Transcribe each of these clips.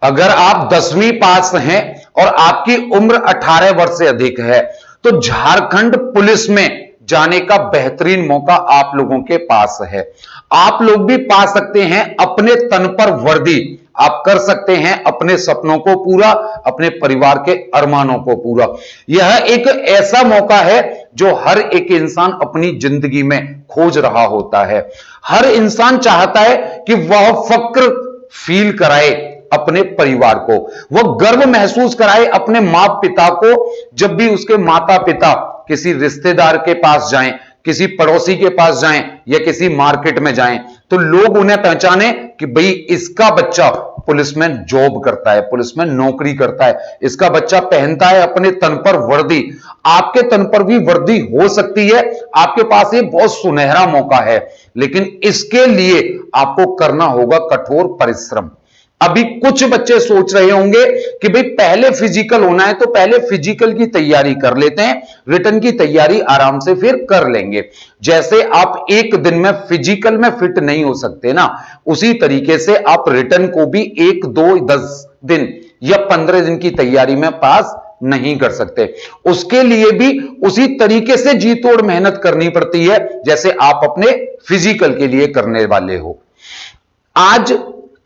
अगर आप 10वीं पास हैं और आपकी उम्र 18 वर्ष से अधिक है तो झारखंड पुलिस में जाने का बेहतरीन मौका आप लोगों के पास है। आप लोग भी पा सकते हैं अपने तन पर वर्दी, आप कर सकते हैं अपने सपनों को पूरा, अपने परिवार के अरमानों को पूरा। यह एक ऐसा मौका है जो हर एक इंसान अपनी जिंदगी में खोज रहा होता है। हर इंसान चाहता है कि वह फक्र फील कराए अपने परिवार को, वह गर्व महसूस कराए अपने मां पिता को। जब भी उसके माता पिता किसी रिश्तेदार के पास जाएं, किसी पड़ोसी के पास जाएं या किसी मार्केट में जाएं तो लोग उन्हें पहचाने कि भाई इसका बच्चा पुलिस में जॉब करता है, पुलिस में नौकरी करता है, इसका बच्चा पहनता है अपने तन पर वर्दी। आपके तन पर भी वर्दी हो सकती है, आपके पास ये बहुत सुनहरा मौका है, लेकिन इसके लिए आपको करना होगा कठोर परिश्रम। अभी कुछ बच्चे सोच रहे होंगे कि भाई पहले फिजिकल होना है तो पहले फिजिकल की तैयारी कर लेते हैं, रिटर्न की तैयारी आराम से फिर कर लेंगे। जैसे आप एक दिन में फिजिकल में फिट नहीं हो सकते ना, उसी तरीके से आप रिटर्न को भी 1, 2, 10 दिन या 15 दिन की तैयारी में पास नहीं कर सकते। उसके लिए भी उसी तरीके से जी तोड़ मेहनत करनी पड़ती है जैसे आप अपने फिजिकल के लिए करने वाले हो। आज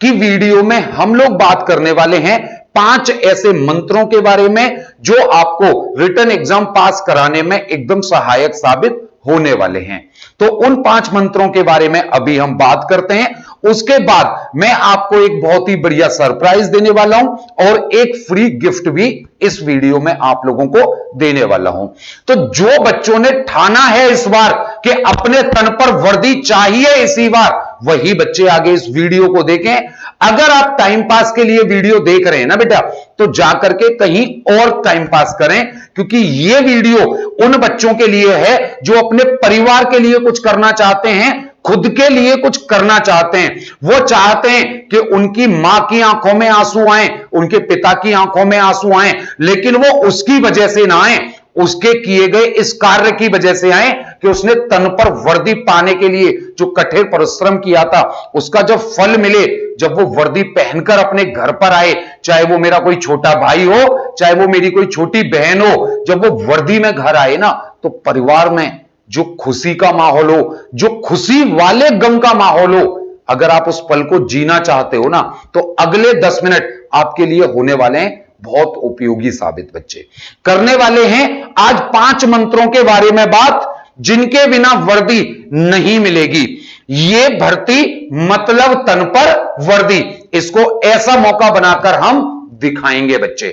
की वीडियो में हम लोग बात करने वाले हैं 5 ऐसे मंत्रों के बारे में जो आपको रिटन एग्जाम पास कराने में एकदम सहायक साबित होने वाले हैं। तो उन 5 मंत्रों के बारे में अभी हम बात करते हैं। उसके बाद मैं आपको एक बहुत ही बढ़िया सरप्राइज देने वाला हूं और एक फ्री गिफ्ट भी इस वीडियो में आप लोगों को देने वाला हूं। तो जो बच्चों ने ठाना है इस बार कि अपने तन पर वर्दी चाहिए इसी बार, वही बच्चे आगे इस वीडियो को देखें। अगर आप टाइम पास के लिए वीडियो देख रहे हैं ना बेटा, तो जाकर के कहीं और टाइम पास करें, क्योंकि यह वीडियो उन बच्चों के लिए है जो अपने परिवार के लिए कुछ करना चाहते हैं, खुद के लिए कुछ करना चाहते हैं। वो चाहते हैं कि उनकी मां की आंखों में आंसू आए, उनके पिता की आंखों में आंसू आए, लेकिन वो उसकी वजह से ना आए, उसके किए गए इस कार्य की वजह से आए कि उसने तन पर वर्दी पाने के लिए जो कठोर परिश्रम किया था, उसका जब फल मिले, जब वो वर्दी पहनकर अपने घर पर आए, चाहे वो मेरा कोई छोटा भाई हो, चाहे वो मेरी कोई छोटी बहन हो, जब वो वर्दी में घर आए ना, तो परिवार में जो खुशी का माहौल हो, जो खुशी वाले गम का माहौल हो, अगर आप उस पल को जीना चाहते हो ना, तो अगले 10 मिनट आपके लिए होने वाले हैं बहुत उपयोगी साबित। बच्चे करने वाले हैं आज 5 मंत्रों के बारे में बात, जिनके बिना वर्दी नहीं मिलेगी। ये भर्ती मतलब तन पर वर्दी, इसको ऐसा मौका बनाकर हम दिखाएंगे बच्चे।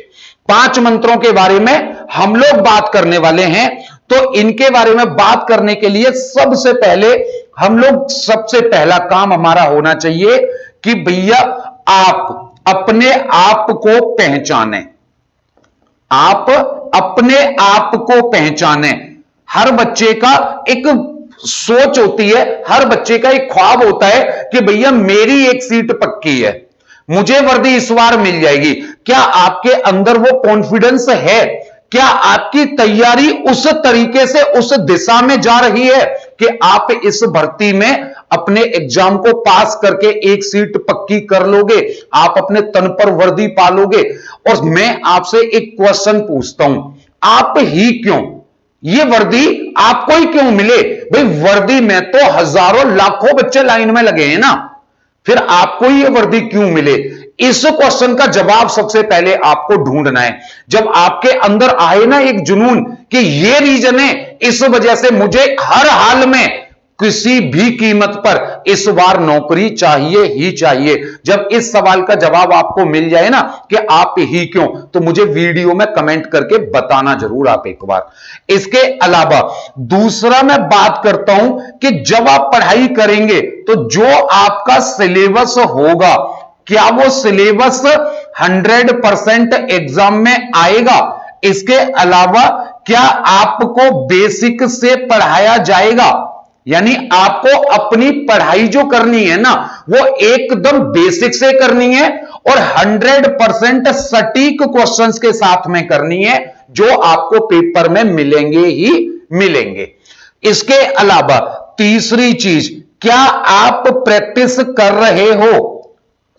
5 मंत्रों के बारे में हम लोग बात करने वाले हैं। तो इनके बारे में बात करने के लिए सबसे पहला काम हमारा होना चाहिए कि भैया आप अपने आप को पहचाने, आप अपने आप को पहचाने। हर बच्चे का एक सोच होती है, हर बच्चे का एक ख्वाब होता है कि भैया मेरी एक सीट पक्की है, मुझे वर्दी इस बार मिल जाएगी। क्या आपके अंदर वो कॉन्फिडेंस है? क्या आपकी तैयारी उस तरीके से उस दिशा में जा रही है कि आप इस भर्ती में अपने एग्जाम को पास करके एक सीट पक्की कर लोगे, आप अपने तन पर वर्दी पालोगे? और मैं आपसे एक क्वेश्चन पूछता हूं, आप ही क्यों, ये वर्दी आपको ही क्यों मिले? भाई वर्दी में तो हजारों लाखों बच्चे लाइन में लगे हैं ना, फिर आपको ये वर्दी क्यों मिले? इस क्वेश्चन का जवाब सबसे पहले आपको ढूंढना है। जब आपके अंदर आए ना एक जुनून कि ये रीजन है, इस वजह से मुझे हर हाल में किसी भी कीमत पर इस बार नौकरी चाहिए ही चाहिए, जब इस सवाल का जवाब आपको मिल जाए ना कि आप ही क्यों, तो मुझे वीडियो में कमेंट करके बताना जरूर आप एक बार। इसके अलावा दूसरा मैं बात करता हूं कि जब आप पढ़ाई करेंगे तो जो आपका सिलेबस होगा, क्या वो सिलेबस 100% एग्जाम में आएगा? इसके अलावा क्या आपको बेसिक से पढ़ाया जाएगा? यानी आपको अपनी पढ़ाई जो करनी है ना, वो एकदम बेसिक से करनी है और 100% सटीक क्वेश्चंस के साथ में करनी है, जो आपको पेपर में मिलेंगे ही मिलेंगे। इसके अलावा तीसरी चीज, क्या आप प्रैक्टिस कर रहे हो?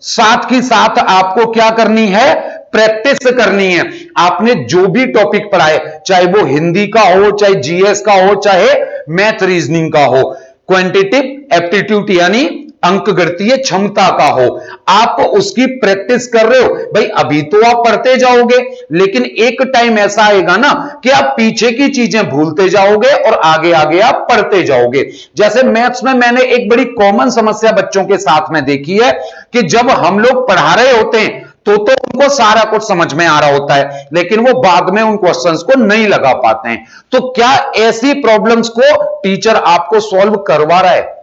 साथ ही साथ आपको क्या करनी है, प्रैक्टिस करनी है। आपने जो भी टॉपिक पढ़ा है, चाहे वो हिंदी का हो, चाहे जीएस का हो, चाहे मैथ रीजनिंग का हो, क्वांटिटेटिव एप्टीट्यूड यानी अंक गणितीय क्षमता का हो, आप उसकी प्रैक्टिस कर रहे हो भाई। अभी तो आप पढ़ते जाओगे, लेकिन एक टाइम ऐसा आएगा ना कि आप पीछे की चीजें भूलते जाओगे और आगे आगे आप पढ़ते जाओगे। जैसे मैथ्स में मैंने एक बड़ी कॉमन समस्या बच्चों के साथ में देखी है कि जब हम लोग पढ़ा रहे होते हैं तो उनको सारा कुछ समझ में आ रहा होता है, लेकिन वो बाद में उन क्वेश्चंस को नहीं लगा पाते हैं। तो क्या ऐसी प्रॉब्लम्स को टीचर आपको सॉल्व करवा रहा है?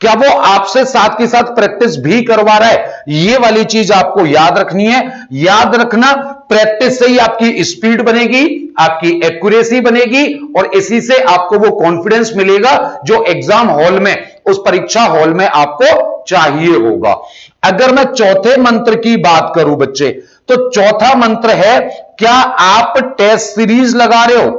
क्या वो आपसे साथ के साथ प्रैक्टिस भी करवा रहा है? ये वाली चीज आपको याद रखनी है। याद रखना, प्रैक्टिस से ही आपकी स्पीड बनेगी, आपकी एक्यूरेसी बनेगी, और इसी से आपको वो कॉन्फिडेंस मिलेगा जो एग्जाम हॉल में, उस परीक्षा हॉल में आपको चाहिए होगा। अगर मैं चौथे मंत्र की बात करूं बच्चे, तो चौथा मंत्र है, क्या आप टेस्ट सीरीज लगा रहे हो?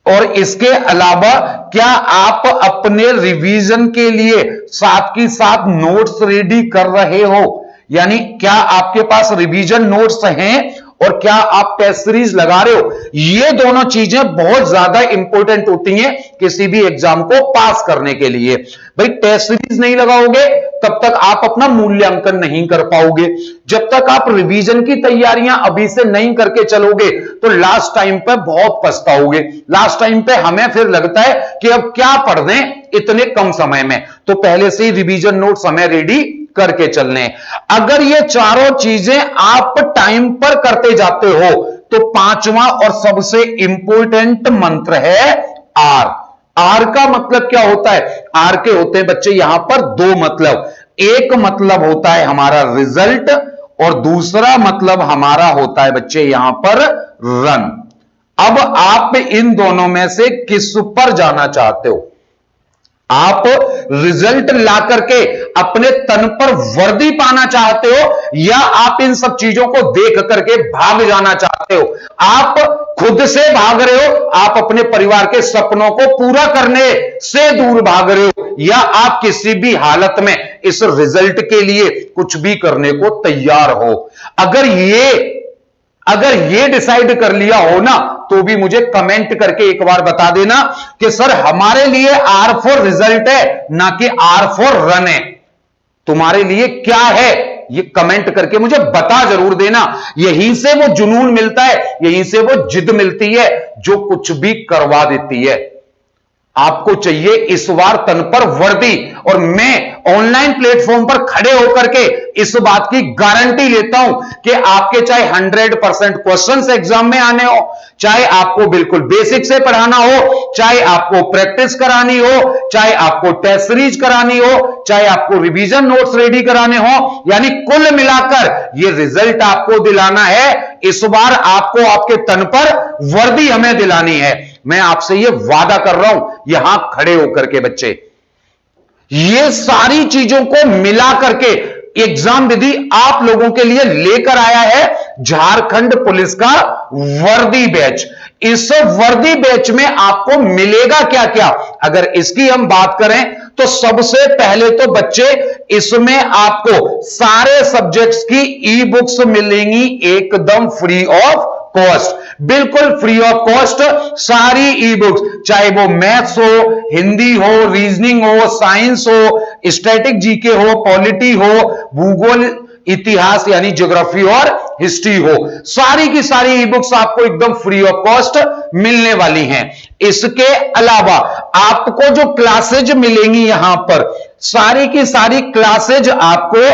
और इसके अलावा क्या आप अपने रिवीजन के लिए साथ की साथ नोट्स रेडी कर रहे हो? यानी क्या आपके पास रिवीजन नोट्स हैं और क्या आप टेस्ट सीरीज लगा रहे हो? ये दोनों चीजें बहुत ज्यादा इंपॉर्टेंट होती हैं किसी भी एग्जाम को पास करने के लिए। भाई टेस्ट सीरीज नहीं लगाओगे तब तक आप अपना मूल्यांकन नहीं कर पाओगे। जब तक आप रिवीजन की तैयारियां अभी से नहीं करके चलोगे तो लास्ट टाइम पे बहुत पछताओगे। लास्ट टाइम पे हमें फिर लगता है कि अब क्या पढ़ दें इतने कम समय में, तो पहले से ही रिवीजन नोट्स हमें रेडी करके चलने। अगर ये चारों चीजें आप टाइम पर करते जाते हो तो पांचवा और सबसे इंपॉर्टेंट मंत्र है आर। आर का मतलब क्या होता है? आर के होते हैं बच्चे यहां पर दो मतलब। एक मतलब होता है हमारा रिजल्ट और दूसरा मतलब हमारा होता है बच्चे यहां पर रन। अब आप इन दोनों में से किस पर जाना चाहते हो? आप रिजल्ट ला करके अपने तन पर वर्दी पाना चाहते हो या आप इन सब चीजों को देख करके भाग जाना चाहते हो? आप खुद से भाग रहे हो, आप अपने परिवार के सपनों को पूरा करने से दूर भाग रहे हो, या आप किसी भी हालत में इस रिजल्ट के लिए कुछ भी करने को तैयार हो? अगर ये डिसाइड कर लिया हो ना, तो भी मुझे कमेंट करके एक बार बता देना कि सर हमारे लिए आर फॉर रिजल्ट है ना कि आर फॉर रन है। तुम्हारे लिए क्या है ये कमेंट करके मुझे बता जरूर देना। यहीं से वो जुनून मिलता है, यहीं से वो जिद मिलती है जो कुछ भी करवा देती है। आपको चाहिए इस बार तन पर वर्दी, और मैं ऑनलाइन प्लेटफॉर्म पर खड़े होकर के इस बात की गारंटी लेता हूं कि आपके चाहे 100% क्वेश्चंस एग्जाम में आने हो, चाहे आपको बिल्कुल बेसिक से पढ़ाना हो, चाहे आपको प्रैक्टिस करानी हो, चाहे आपको टेस्ट सीरीज करानी हो, चाहे आपको रिवीजन नोट्स रेडी कराने हो, यानी कुल मिलाकर ये रिजल्ट आपको दिलाना है। इस बार आपको आपके तन पर वर्दी हमें दिलानी है। मैं आपसे ये वादा कर रहा हूं यहां खड़े होकर के बच्चे। ये सारी चीजों को मिला करके एग्जाम विधि आप लोगों के लिए लेकर आया है झारखंड पुलिस का वर्दी बैच। इस वर्दी बैच में आपको मिलेगा क्या क्या, अगर इसकी हम बात करें तो सबसे पहले तो बच्चे इसमें आपको सारे सब्जेक्ट्स की ई बुक्स मिलेंगी एकदम फ्री ऑफ कॉस्ट, बिल्कुल फ्री ऑफ कॉस्ट। सारी ई बुक्स, चाहे वो मैथ्स हो, हिंदी हो, रीजनिंग हो, साइंस हो, स्टैटिक जीके हो, पॉलिटी हो, भूगोल, इतिहास यानी ज्योग्राफी और हिस्ट्री हो, सारी की सारी ई बुक्स आपको एकदम फ्री ऑफ कॉस्ट मिलने वाली हैं। इसके अलावा आपको जो क्लासेज मिलेंगी यहां पर, सारी की सारी क्लासेज आपको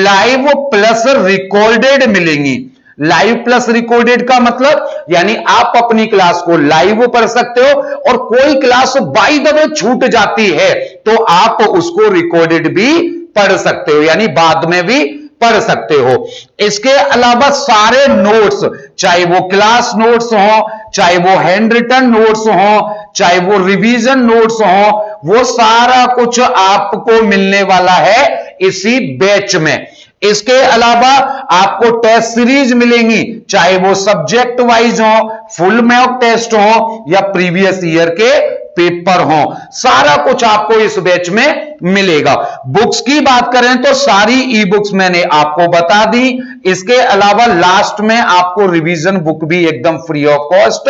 लाइव प्लस रिकॉर्डेड मिलेंगी। लाइव प्लस रिकॉर्डेड का मतलब यानी आप अपनी क्लास को लाइव पढ़ सकते हो, और कोई क्लास बाय द वे छूट जाती है तो आप उसको रिकॉर्डेड भी पढ़ सकते हो, यानी बाद में भी पढ़ सकते हो। इसके अलावा सारे नोट्स, चाहे वो क्लास नोट्स हो, चाहे वो हैंड रिटन नोट्स हो, चाहे वो रिवीजन नोट्स हो, वो सारा कुछ आपको मिलने वाला है इसी बैच में। इसके अलावा आपको टेस्ट सीरीज मिलेंगी, चाहे वो सब्जेक्ट वाइज हो, फुल मॉक टेस्ट हो, या प्रीवियस ईयर के पेपर हो, सारा कुछ आपको इस बैच में मिलेगा। बुक्स की बात करें तो सारी ई बुक्स मैंने आपको बता दी। इसके अलावा लास्ट में आपको रिवीजन बुक भी एकदम फ्री ऑफ कॉस्ट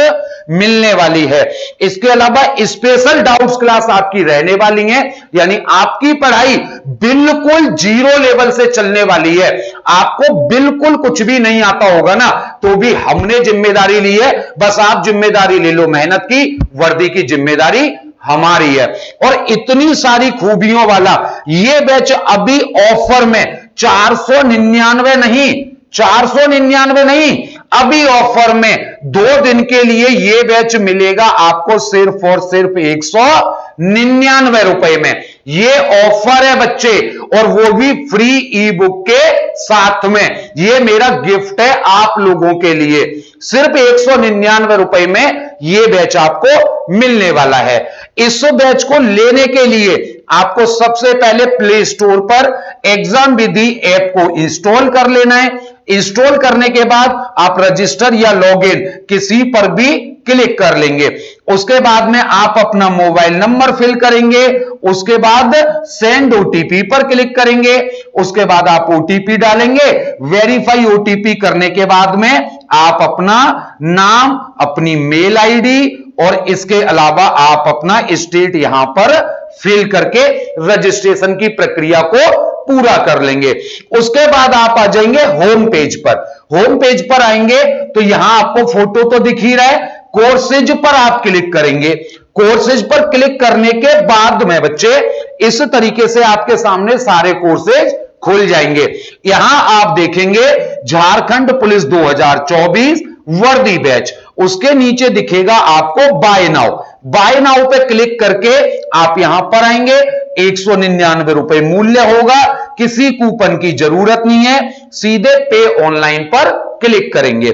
मिलने वाली है। इसके अलावा स्पेशल डाउट्स क्लास आपकी रहने वाली है, यानी आपकी पढ़ाई बिल्कुल जीरो लेवल से चलने वाली है। आपको बिल्कुल कुछ भी नहीं आता होगा ना, तो भी हमने जिम्मेदारी ली है, बस आप जिम्मेदारी ले लो मेहनत की, वर्दी की जिम्मेदारी हमारी है। और इतनी सारी खूबियों वाला ये बैच अभी ऑफर में 499 नहीं, 499 नहीं, अभी ऑफर में 2 दिन के लिए ये बैच मिलेगा आपको सिर्फ और सिर्फ 199 रुपए में। ये ऑफर है बच्चे, और वो भी फ्री ई बुक के साथ में। ये मेरा गिफ्ट है आप लोगों के लिए, सिर्फ 199 रुपए में ये बैच आपको मिलने वाला है। इस बैच को लेने के लिए आपको सबसे पहले प्ले स्टोर पर एग्जाम विधि ऐप को इंस्टॉल कर लेना है। इंस्टॉल करने के बाद आप रजिस्टर या लॉगिन किसी पर भी क्लिक कर लेंगे। उसके बाद में आप अपना मोबाइल नंबर फिल करेंगे, उसके बाद सेंड ओटीपी पर क्लिक करेंगे, उसके बाद आप ओटीपी डालेंगे। वेरीफाई ओटीपी करने के बाद में आप अपना नाम, अपनी मेल आईडी और इसके अलावा आप अपना स्टेट यहां पर फिल करके रजिस्ट्रेशन की प्रक्रिया को पूरा कर लेंगे। उसके बाद आप आ जाएंगे होम पेज पर। होम पेज पर आएंगे तो यहां आपको फोटो तो दिख ही रहा है, कोर्सेज पर आप क्लिक करेंगे। कोर्सेज पर क्लिक करने के बाद में बच्चे इस तरीके से आपके सामने सारे कोर्सेज खुल जाएंगे। यहां आप देखेंगे झारखंड पुलिस 2024 वर्दी बैच, उसके नीचे दिखेगा आपको बाय नाउ। बाय नाउ पे क्लिक करके आप यहां पर आएंगे। 199 रुपए मूल्य होगा, किसी कूपन की जरूरत नहीं है, सीधे पे ऑनलाइन पर क्लिक करेंगे।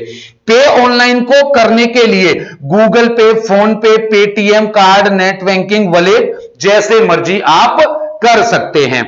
पे ऑनलाइन को करने के लिए गूगल पे, फोन पे, Paytm, card, net banking, wallet जैसे मर्जी आप कर सकते हैं।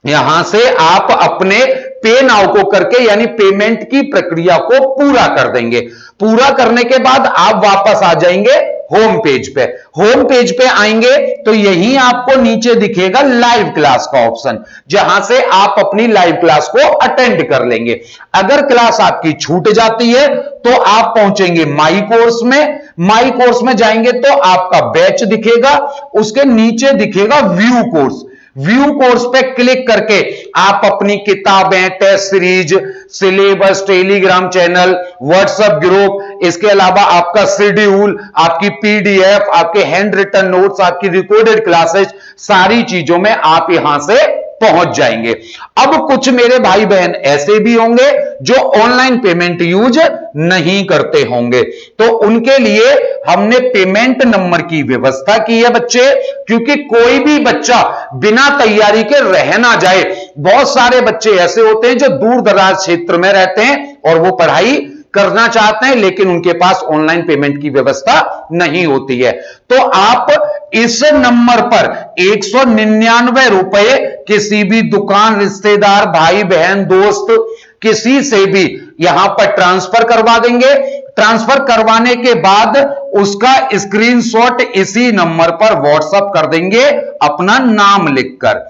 यहां से आप अपने पे नाउ को करके यानी पेमेंट की प्रक्रिया को पूरा कर देंगे। पूरा करने के बाद आप वापस आ जाएंगे होम पेज पे। होम पेज पे आएंगे तो यही आपको नीचे दिखेगा लाइव क्लास का ऑप्शन, जहां से आप अपनी लाइव क्लास को अटेंड कर लेंगे। अगर क्लास आपकी छूट जाती है तो आप पहुंचेंगे माई कोर्स में। माई कोर्स में जाएंगे तो आपका बैच दिखेगा, उसके नीचे दिखेगा व्यू कोर्स। व्यू कोर्स पे क्लिक करके आप अपनी किताबें, test series, syllabus, Telegram channel, WhatsApp group, इसके अलावा आपका शेड्यूल, आपकी पीडीएफ, आपके हैंड रिटन नोट्स, आपकी रिकॉर्डेड क्लासेस, सारी चीजों में आप यहां से पहुंच जाएंगे। अब कुछ मेरे भाई बहन ऐसे भी होंगे जो ऑनलाइन पेमेंट यूज नहीं करते होंगे, तो उनके लिए हमने पेमेंट नंबर की व्यवस्था की है बच्चे, क्योंकि कोई भी बच्चा बिना तैयारी के रह ना जाए। बहुत सारे बच्चे ऐसे होते हैं जो दूर दराज क्षेत्र में रहते हैं और वो पढ़ाई करना चाहते हैं, लेकिन उनके पास ऑनलाइन पेमेंट की व्यवस्था नहीं होती है। तो आप इस नंबर पर 199 रुपए किसी भी दुकान, रिश्तेदार, भाई बहन, दोस्त, किसी से भी यहां पर ट्रांसफर करवा देंगे। ट्रांसफर करवाने के बाद उसका स्क्रीनशॉट इसी नंबर पर व्हाट्सएप कर देंगे, अपना नाम लिखकर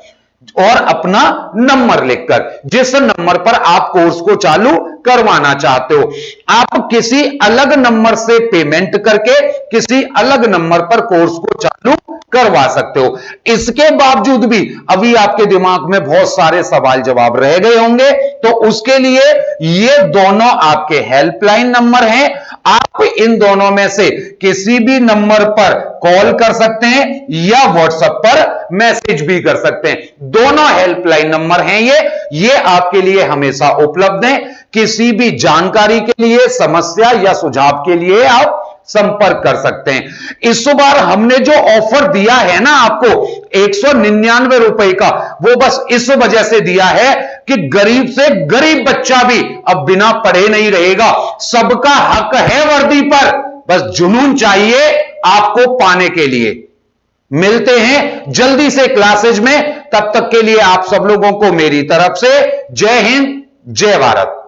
और अपना नंबर लिखकर, जिस नंबर पर आप कोर्स को चालू करवाना चाहते हो। आप किसी अलग नंबर से पेमेंट करके किसी अलग नंबर पर कोर्स को चालू करवा सकते हो। इसके बावजूद भी अभी आपके दिमाग में बहुत सारे सवाल जवाब रह गए होंगे, तो उसके लिए ये दोनों आपके हेल्पलाइन नंबर हैं। आप इन दोनों में से किसी भी नंबर पर कॉल कर सकते हैं या व्हाट्सएप पर मैसेज भी कर सकते हैं। दोनों हेल्पलाइन नंबर हैं ये आपके लिए हमेशा उपलब्ध हैं। किसी भी जानकारी के लिए, समस्या या सुझाव के लिए आप संपर्क कर सकते हैं। इस बार हमने जो ऑफर दिया है ना आपको 199 रुपए का, वो बस इस वजह से दिया है कि गरीब से गरीब बच्चा भी अब बिना पढ़े नहीं रहेगा। सबका हक है वर्दी पर, बस जुनून चाहिए आपको पाने के लिए। मिलते हैं जल्दी से क्लासेज में, तब तक के लिए आप सब लोगों को मेरी तरफ से जय हिंद, जय भारत।